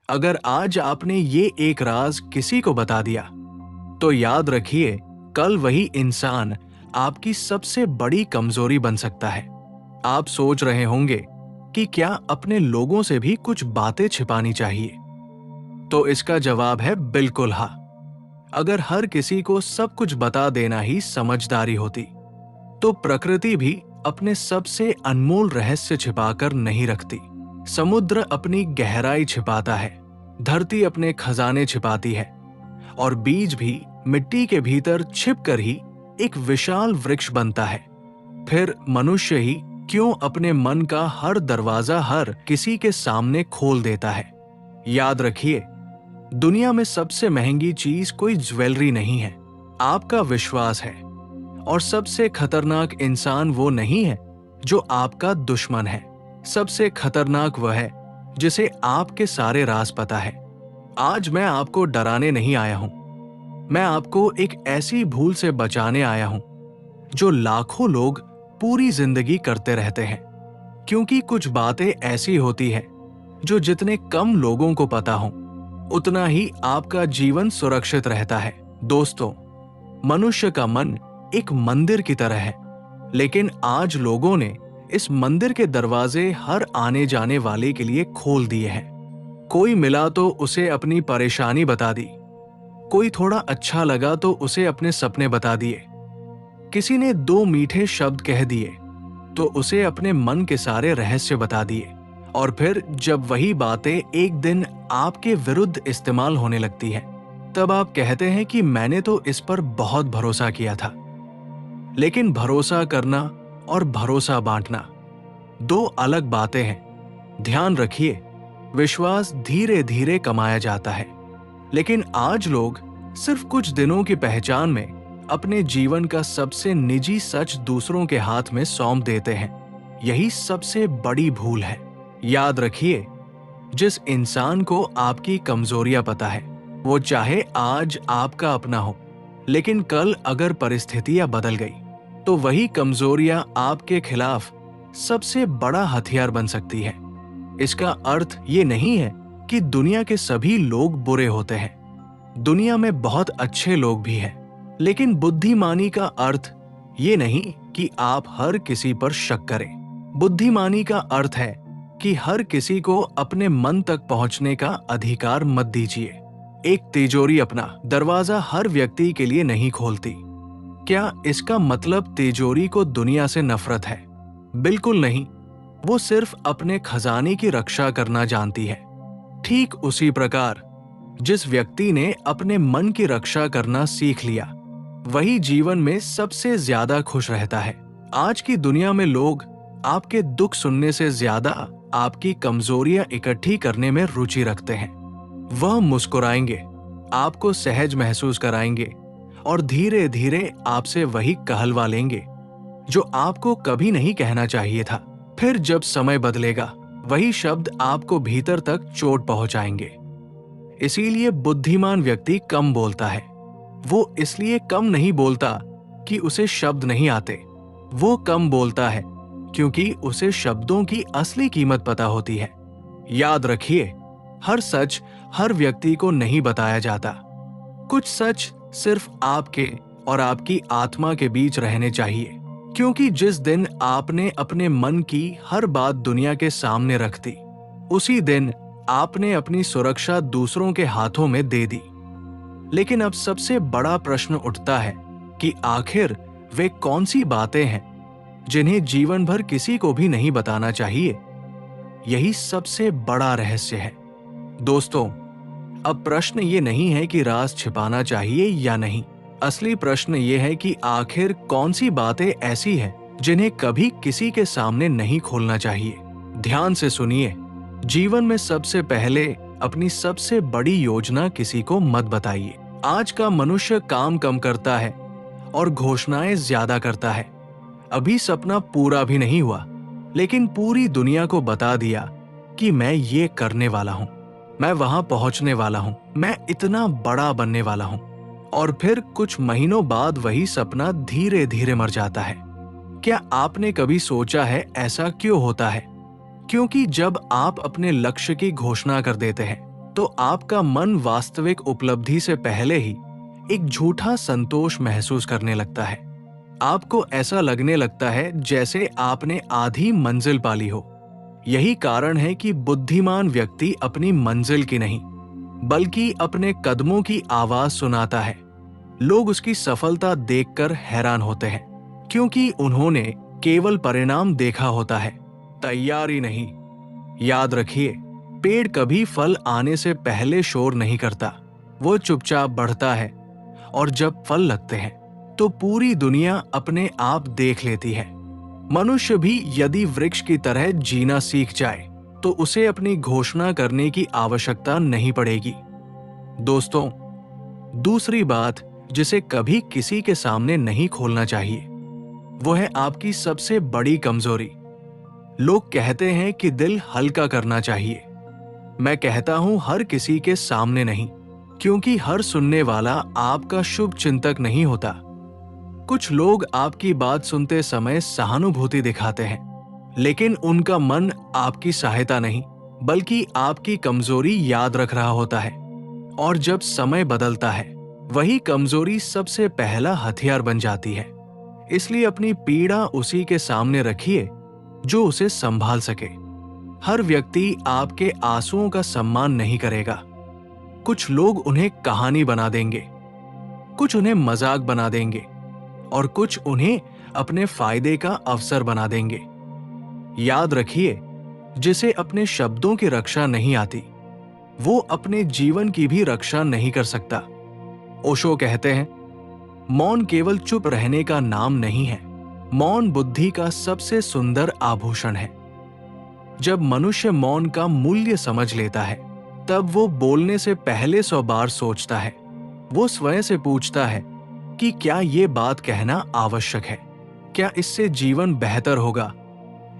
अगर आज आपने ये एक राज किसी को बता दिया, तो याद रखिए कल वही इंसान आपकी सबसे बड़ी कमजोरी बन सकता है। आप सोच रहे होंगे कि क्या अपने लोगों से भी कुछ बातें छिपानी चाहिए? तो इसका जवाब है बिल्कुल हाँ। अगर हर किसी को सब कुछ बता देना ही समझदारी होती, तो प्रकृति भी अपने सबसे अनमोल रहस्य छिपाकर नहीं रखती। समुद्र अपनी गहराई छिपाता है, धरती अपने खजाने छिपाती है, और बीज भी मिट्टी के भीतर छिपकर ही एक विशाल वृक्ष बनता है। फिर मनुष्य ही क्यों अपने मन का हर दरवाजा हर किसी के सामने खोल देता है? याद रखिए, दुनिया में सबसे महंगी चीज कोई ज्वेलरी नहीं है, आपका विश्वास है। और सबसे खतरनाक इंसान वो नहीं है जो आपका दुश्मन है, सबसे खतरनाक वह है जिसे आपके सारे राज पता है। आज मैं आपको डराने नहीं आया हूं, मैं आपको एक ऐसी भूल से बचाने आया हूं जो लाखों लोग पूरी जिंदगी करते रहते हैं। क्योंकि कुछ बातें ऐसी होती है जो जितने कम लोगों को पता हो, उतना ही आपका जीवन सुरक्षित रहता है। दोस्तों, मनुष्य का मन एक मंदिर की तरह है, लेकिन आज लोगों ने इस मंदिर के दरवाजे हर आने जाने वाले के लिए खोल दिए हैं। कोई मिला तो उसे अपनी परेशानी बता दी, कोई थोड़ा अच्छा लगा तो उसे अपने सपने बता दिए, किसी ने दो मीठे शब्द कह दिए तो उसे अपने मन के सारे रहस्य बता दिए। और फिर जब वही बातें एक दिन आपके विरुद्ध इस्तेमाल होने लगती है, तब आप कहते हैं कि मैंने तो इस पर बहुत भरोसा किया था। लेकिन भरोसा करना और भरोसा बांटना दो अलग बातें हैं। ध्यान रखिए, विश्वास धीरे धीरे कमाया जाता है, लेकिन आज लोग सिर्फ कुछ दिनों की पहचान में अपने जीवन का सबसे निजी सच दूसरों के हाथ में सौंप देते हैं। यही सबसे बड़ी भूल है। याद रखिए, जिस इंसान को आपकी कमजोरियां पता है, वो चाहे आज आपका अपना हो, लेकिन कल अगर परिस्थितियां बदल गई, तो वही कमजोरियां आपके खिलाफ सबसे बड़ा हथियार बन सकती है। इसका अर्थ ये नहीं है कि दुनिया के सभी लोग बुरे होते हैं। दुनिया में बहुत अच्छे लोग भी हैं, लेकिन बुद्धिमानी का अर्थ ये नहीं कि आप हर किसी पर शक करें। बुद्धिमानी का अर्थ है कि हर किसी को अपने मन तक पहुंचने का अधिकार मत दीजिए। एक तिजोरी अपना दरवाजा हर व्यक्ति के लिए नहीं खोलती। क्या इसका मतलब तिजोरी को दुनिया से नफरत है? बिल्कुल नहीं। वो सिर्फ अपने खजाने की रक्षा करना जानती है। ठीक उसी प्रकार जिस व्यक्ति ने अपने मन की रक्षा करना सीख लिया, वही जीवन में सबसे ज्यादा खुश रहता है। आज की दुनिया में लोग आपके दुख सुनने से ज्यादा आपकी कमजोरियां इकट्ठी करने में रुचि रखते हैं। वह मुस्कुराएंगे, आपको सहज महसूस कराएंगे और धीरे धीरे आपसे वही कहलवा लेंगे जो आपको कभी नहीं कहना चाहिए था। फिर जब समय बदलेगा, वही शब्द आपको भीतर तक चोट पहुंचाएंगे। इसीलिए बुद्धिमान व्यक्ति कम बोलता है। वो इसलिए कम नहीं बोलता कि उसे शब्द नहीं आते। वो कम बोलता है क्योंकि उसे शब्दों की असली कीमत पता होती है। याद रखिए, हर सच हर व्यक्ति को नहीं बताया जाता। कुछ सच सिर्फ आपके और आपकी आत्मा के बीच रहने चाहिए, क्योंकि जिस दिन आपने अपने मन की हर बात दुनिया के सामने रख दी, उसी दिन आपने अपनी सुरक्षा दूसरों के हाथों में दे दी। लेकिन अब सबसे बड़ा प्रश्न उठता है कि आखिर वे कौन सी बातें हैं जिन्हें जीवन भर किसी को भी नहीं बताना चाहिए? यही सबसे बड़ा रहस्य है। दोस्तों, अब प्रश्न ये नहीं है कि राज छिपाना चाहिए या नहीं। असली प्रश्न ये है कि आखिर कौन सी बातें ऐसी हैं जिन्हें कभी किसी के सामने नहीं खोलना चाहिए। ध्यान से सुनिए, जीवन में सबसे पहले अपनी सबसे बड़ी योजना किसी को मत बताइए। आज का मनुष्य काम कम करता है और घोषणाएं ज्यादा करता है। अभी सपना पूरा भी नहीं हुआ, लेकिन पूरी दुनिया को बता दिया कि मैं ये करने वाला हूं, मैं वहां पहुंचने वाला हूं, मैं इतना बड़ा बनने वाला हूं। और फिर कुछ महीनों बाद वही सपना धीरे धीरे मर जाता है। क्या आपने कभी सोचा है ऐसा क्यों होता है? क्योंकि जब आप अपने लक्ष्य की घोषणा कर देते हैं, तो आपका मन वास्तविक उपलब्धि से पहले ही एक झूठा संतोष महसूस करने लगता है। आपको ऐसा लगने लगता है जैसे आपने आधी मंजिल पाली हो। यही कारण है कि बुद्धिमान व्यक्ति अपनी मंजिल की नहीं, बल्कि अपने कदमों की आवाज सुनाता है। लोग उसकी सफलता देखकर हैरान होते हैं, क्योंकि उन्होंने केवल परिणाम देखा होता है, तैयारी नहीं। याद रखिए, पेड़ कभी फल आने से पहले शोर नहीं करता, वो चुपचाप बढ़ता है, और जब फल लगते हैं तो पूरी दुनिया अपने आप देख लेती है। मनुष्य भी यदि वृक्ष की तरह जीना सीख जाए तो उसे अपनी घोषणा करने की आवश्यकता नहीं पड़ेगी। दोस्तों, दूसरी बात जिसे कभी किसी के सामने नहीं खोलना चाहिए, वो है आपकी सबसे बड़ी कमजोरी। लोग कहते हैं कि दिल हल्का करना चाहिए। मैं कहता हूं हर किसी के सामने नहीं, क्योंकि हर सुनने वाला आपका शुभ चिंतक नहीं होता। कुछ लोग आपकी बात सुनते समय सहानुभूति दिखाते हैं, लेकिन उनका मन आपकी सहायता नहीं, बल्कि आपकी कमजोरी याद रख रहा होता है। और जब समय बदलता है, वही कमजोरी सबसे पहला हथियार बन जाती है। इसलिए अपनी पीड़ा उसी के सामने रखिए जो उसे संभाल सके। हर व्यक्ति आपके आंसुओं का सम्मान नहीं करेगा। कुछ लोग उन्हें कहानी बना देंगे, कुछ उन्हें मजाक बना देंगे, और कुछ उन्हें अपने फायदे का अवसर बना देंगे। याद रखिए, जिसे अपने शब्दों की रक्षा नहीं आती, वो अपने जीवन की भी रक्षा नहीं कर सकता। ओशो कहते हैं, मौन केवल चुप रहने का नाम नहीं है, मौन बुद्धि का सबसे सुंदर आभूषण है। जब मनुष्य मौन का मूल्य समझ लेता है, तब वो बोलने से पहले 100 बार सोचता है। वो स्वयं से पूछता है कि क्या ये बात कहना आवश्यक है, क्या इससे जीवन बेहतर होगा,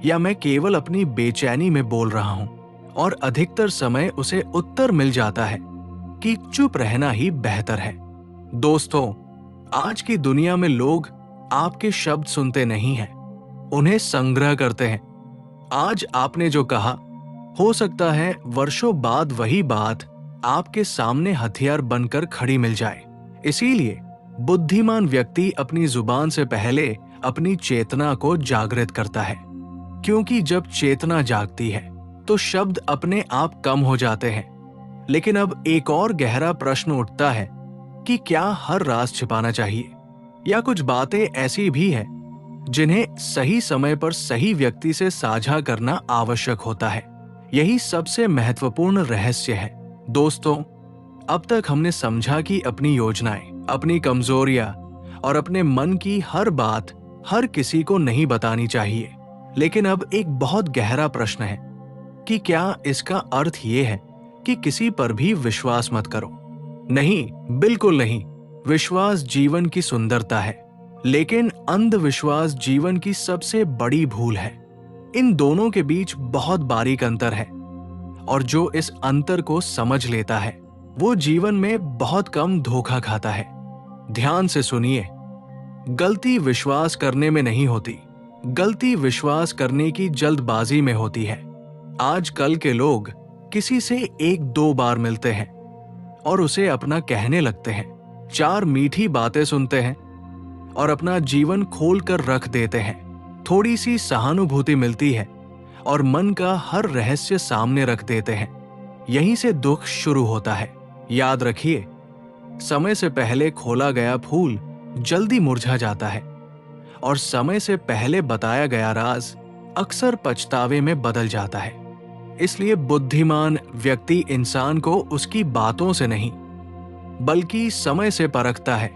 या मैं केवल अपनी बेचैनी में बोल रहा हूं। और अधिकतर समय उसे उत्तर मिल जाता है कि चुप रहना ही बेहतर है। दोस्तों, आज की दुनिया में लोग आपके शब्द सुनते नहीं हैं, उन्हें संग्रह करते हैं। आज आपने जो कहा, हो सकता है वर्षों बाद वही बात आपके सामने हथियार बनकर खड़ी मिल जाए। इसीलिए बुद्धिमान व्यक्ति अपनी जुबान से पहले अपनी चेतना को जागृत करता है, क्योंकि जब चेतना जागती है तो शब्द अपने आप कम हो जाते हैं। लेकिन अब एक और गहरा प्रश्न उठता है कि क्या हर राज छिपाना चाहिए, या कुछ बातें ऐसी भी हैं जिन्हें सही समय पर सही व्यक्ति से साझा करना आवश्यक होता है। यही सबसे महत्वपूर्ण रहस्य है। दोस्तों, अब तक हमने समझा कि अपनी योजनाएं, अपनी कमजोरियां और अपने मन की हर बात हर किसी को नहीं बतानी चाहिए। लेकिन अब एक बहुत गहरा प्रश्न है कि क्या इसका अर्थ ये है कि किसी पर भी विश्वास मत करो? नहीं, बिल्कुल नहीं। विश्वास जीवन की सुंदरता है, लेकिन अंधविश्वास जीवन की सबसे बड़ी भूल है। इन दोनों के बीच बहुत बारीक अंतर है, और जो इस अंतर को समझ लेता है वो जीवन में बहुत कम धोखा खाता है। ध्यान से सुनिए, गलती विश्वास करने में नहीं होती, गलती विश्वास करने की जल्दबाजी में होती है। आजकल के लोग किसी से 1-2 बार मिलते हैं और उसे अपना कहने लगते हैं, 4 मीठी बातें सुनते हैं और अपना जीवन खोल कर रख देते हैं। थोड़ी सी सहानुभूति मिलती है और मन का हर रहस्य सामने रख देते हैं। यहीं से दुख शुरू होता है। याद रखिए, समय से पहले खोला गया फूल जल्दी मुरझा जाता है, और समय से पहले बताया गया राज अक्सर पछतावे में बदल जाता है। इसलिए बुद्धिमान व्यक्ति इंसान को उसकी बातों से नहीं, बल्कि समय से परखता है।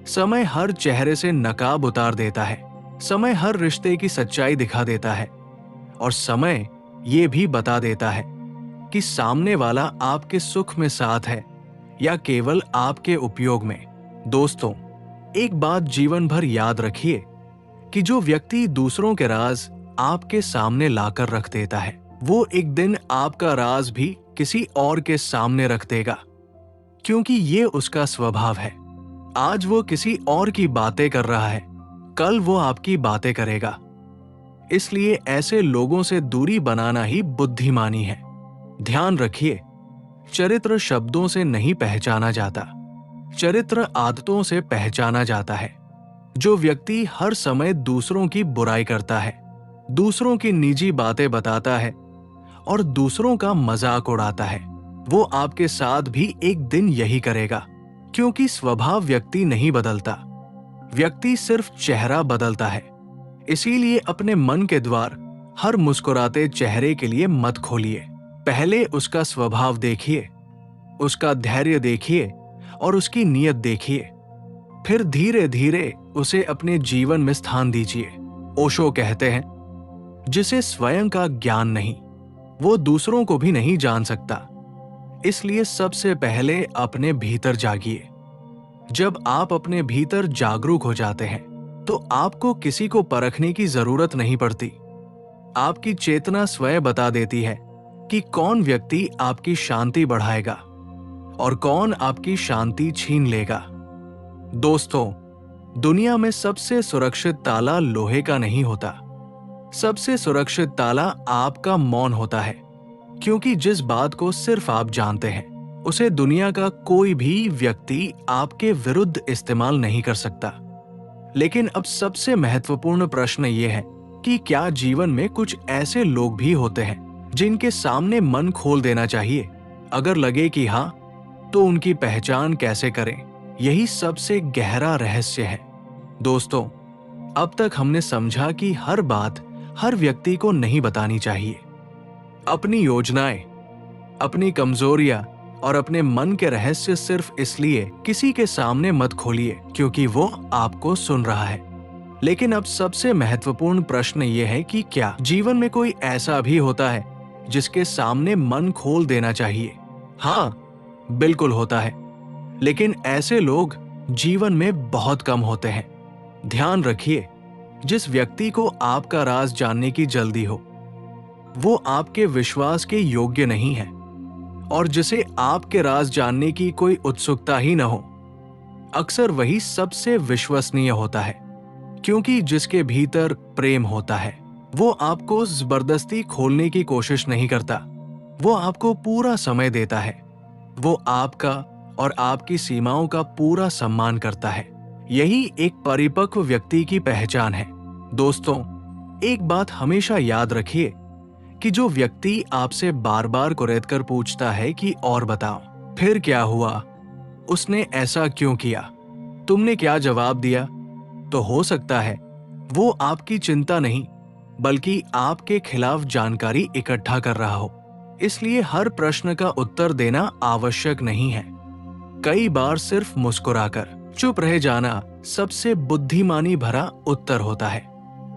समय हर चेहरे से नकाब उतार देता है, समय हर रिश्ते की सच्चाई दिखा देता है, और समय ये भी बता देता है कि सामने वाला आपके सुख में साथ है या केवल आपके उपयोग में। दोस्तों, एक बात जीवन भर याद रखिए कि जो व्यक्ति दूसरों के राज आपके सामने लाकर रख देता है, वो एक दिन आपका राज भी किसी और के सामने रख देगा, क्योंकि ये उसका स्वभाव है। आज वो किसी और की बातें कर रहा है, कल वो आपकी बातें करेगा। इसलिए ऐसे लोगों से दूरी बनाना ही बुद्धिमानी है। ध्यान रखिए, चरित्र शब्दों से नहीं पहचाना जाता, चरित्र आदतों से पहचाना जाता है। जो व्यक्ति हर समय दूसरों की बुराई करता है, दूसरों की निजी बातें बताता है और दूसरों का मजाक उड़ाता है, वो आपके साथ भी एक दिन यही करेगा, क्योंकि स्वभाव व्यक्ति नहीं बदलता, व्यक्ति सिर्फ चेहरा बदलता है। इसीलिए अपने मन के द्वार हर मुस्कुराते चेहरे के लिए मत खोलिए। पहले उसका स्वभाव देखिए, उसका धैर्य देखिए और उसकी नीयत देखिए, फिर धीरे धीरे उसे अपने जीवन में स्थान दीजिए। ओशो कहते हैं, जिसे स्वयं का ज्ञान नहीं, वो दूसरों को भी नहीं जान सकता। इसलिए सबसे पहले अपने भीतर जागिए। जब आप अपने भीतर जागरूक हो जाते हैं तो आपको किसी को परखने की जरूरत नहीं पड़ती। आपकी चेतना स्वयं बता देती है कि कौन व्यक्ति आपकी शांति बढ़ाएगा और कौन आपकी शांति छीन लेगा। दोस्तों, दुनिया में सबसे सुरक्षित ताला लोहे का नहीं होता, सबसे सुरक्षित ताला आपका मौन होता है, क्योंकि जिस बात को सिर्फ आप जानते हैं उसे दुनिया का कोई भी व्यक्ति आपके विरुद्ध इस्तेमाल नहीं कर सकता। लेकिन अब सबसे महत्वपूर्ण प्रश्न ये है कि क्या जीवन में कुछ ऐसे लोग भी होते हैं जिनके सामने मन खोल देना चाहिए? अगर लगे कि हाँ, तो उनकी पहचान कैसे करें? यही सबसे गहरा रहस्य है। दोस्तों, अब तक हमने समझा कि हर बात हर व्यक्ति को नहीं बतानी चाहिए। अपनी योजनाएं, अपनी कमजोरियां और अपने मन के रहस्य सिर्फ इसलिए किसी के सामने मत खोलिए क्योंकि वो आपको सुन रहा है। लेकिन अब सबसे महत्वपूर्ण प्रश्न ये है कि क्या जीवन में कोई ऐसा भी होता है जिसके सामने मन खोल देना चाहिए? हाँ, बिल्कुल होता है, लेकिन ऐसे लोग जीवन में बहुत कम होते हैं। ध्यान रखिए, जिस व्यक्ति को आपका राज जानने की जल्दी हो, वो आपके विश्वास के योग्य नहीं है, और जिसे आपके राज जानने की कोई उत्सुकता ही न हो, अक्सर वही सबसे विश्वसनीय होता है। क्योंकि जिसके भीतर प्रेम होता है, वो आपको जबरदस्ती खोलने की कोशिश नहीं करता, वो आपको पूरा समय देता है, वो आपका और आपकी सीमाओं का पूरा सम्मान करता है। यही एक परिपक्व व्यक्ति की पहचान है। दोस्तों, एक बात हमेशा याद रखिए कि जो व्यक्ति आपसे बार बार कुरेद कर पूछता है कि और बताओ, फिर क्या हुआ, उसने ऐसा क्यों किया, तुमने क्या जवाब दिया, तो हो सकता है वो आपकी चिंता नहीं बल्कि आपके खिलाफ जानकारी इकट्ठा कर रहा हो। इसलिए हर प्रश्न का उत्तर देना आवश्यक नहीं है। कई बार सिर्फ मुस्कुराकर चुप रह जाना सबसे बुद्धिमानी भरा उत्तर होता है।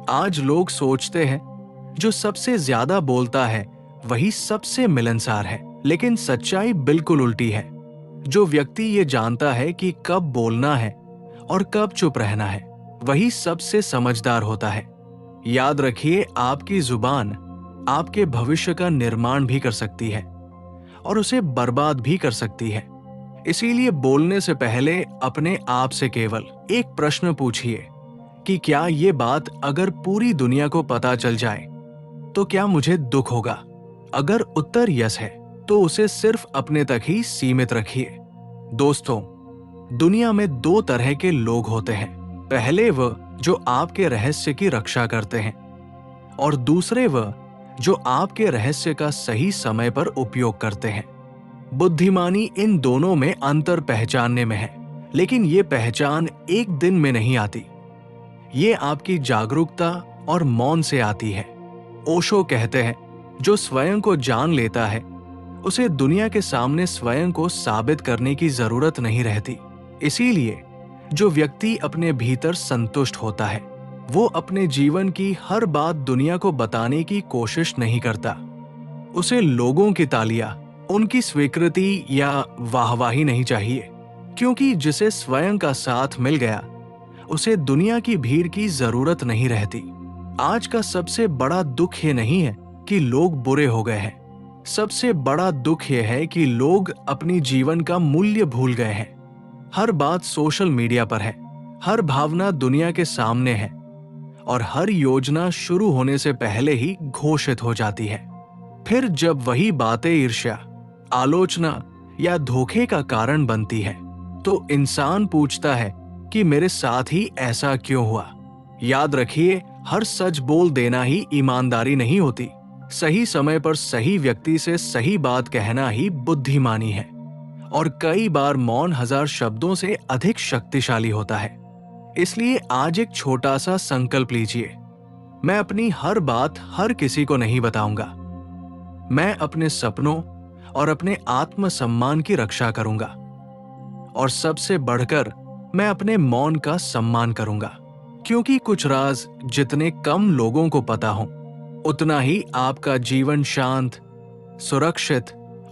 आज लोग सोचते हैं जो सबसे ज्यादा बोलता है वही सबसे मिलनसार है, लेकिन सच्चाई बिल्कुल उल्टी है। जो व्यक्ति ये जानता है कि कब बोलना है और कब चुप रहना है, वही सबसे समझदार होता है। याद रखिए, आपकी जुबान आपके भविष्य का निर्माण भी कर सकती है और उसे बर्बाद भी कर सकती है। इसीलिए बोलने से पहले अपने आप से केवल एक प्रश्न पूछिए कि क्या ये बात अगर पूरी दुनिया को पता चल जाए तो क्या मुझे दुख होगा? अगर उत्तर यस है तो उसे सिर्फ अपने तक ही सीमित रखिए। दोस्तों, दुनिया में दो तरह के लोग होते हैं। पहले वह जो आपके रहस्य की रक्षा करते हैं और दूसरे वह जो आपके रहस्य का सही समय पर उपयोग करते हैं। बुद्धिमानी इन दोनों में अंतर पहचानने में है, लेकिन ये पहचान एक दिन में नहीं आती। ये आपकी जागरूकता और मौन से आती है। ओशो कहते हैं, जो स्वयं को जान लेता है उसे दुनिया के सामने स्वयं को साबित करने की जरूरत नहीं रहती। इसीलिए जो व्यक्ति अपने भीतर संतुष्ट होता है वो अपने जीवन की हर बात दुनिया को बताने की कोशिश नहीं करता। उसे लोगों की तालियां, उनकी स्वीकृति या वाहवाही नहीं चाहिए, क्योंकि जिसे स्वयं का साथ मिल गया उसे दुनिया की भीड़ की जरूरत नहीं रहती। आज का सबसे बड़ा दुख ये नहीं है कि लोग बुरे हो गए हैं, सबसे बड़ा दुख ये है कि लोग अपनी जीवन का मूल्य भूल गए हैं। हर बात सोशल मीडिया पर है, हर भावना दुनिया के सामने है और हर योजना शुरू होने से पहले ही घोषित हो जाती है। फिर जब वही बातें ईर्ष्या, आलोचना या धोखे का कारण बनती है, तो इंसान पूछता है कि मेरे साथ ही ऐसा क्यों हुआ। याद रखिए, हर सच बोल देना ही ईमानदारी नहीं होती। सही समय पर सही व्यक्ति से सही बात कहना ही बुद्धिमानी है। और कई बार मौन 1000 शब्दों से अधिक शक्तिशाली होता है। इसलिए आज एक छोटा सा संकल्प लीजिए। मैं अपनी हर बात हर किसी को नहीं बताऊंगा। मैं अपने सपनों और अपने आत्मसम्मान की रक्षा करूंगा। और सबसे बढ़कर मैं अपने मौन का सम्मान करूंगा, क्योंकि कुछ राज जितने कम लोगों को पता हो, उतना ही आपका जीवन शांत, सुरक्षित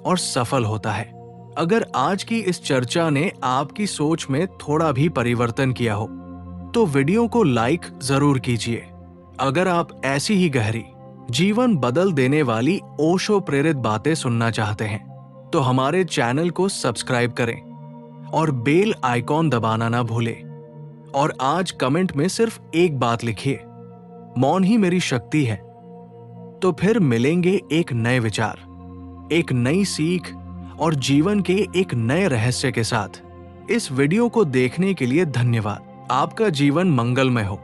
और सफल होता है। अगर आज की इस चर्चा ने आपकी सोच में थोड़ा भी परिवर्तन किया हो, तो वीडियो को लाइक जरूर कीजिए। अगर आप ऐसी ही गहरी, जीवन बदल देने वाली ओशो प्रेरित बातें सुनना चाहते हैं, तो हमारे चैनल को सब्सक्राइब करें और बेल आइकॉन दबाना ना भूलें। और आज कमेंट में सिर्फ एक बात लिखिए, मौन ही मेरी शक्ति है। तो फिर मिलेंगे एक नए विचार, एक नई सीख और जीवन के एक नए रहस्य के साथ। इस वीडियो को देखने के लिए धन्यवाद। आपका जीवन मंगलमय हो।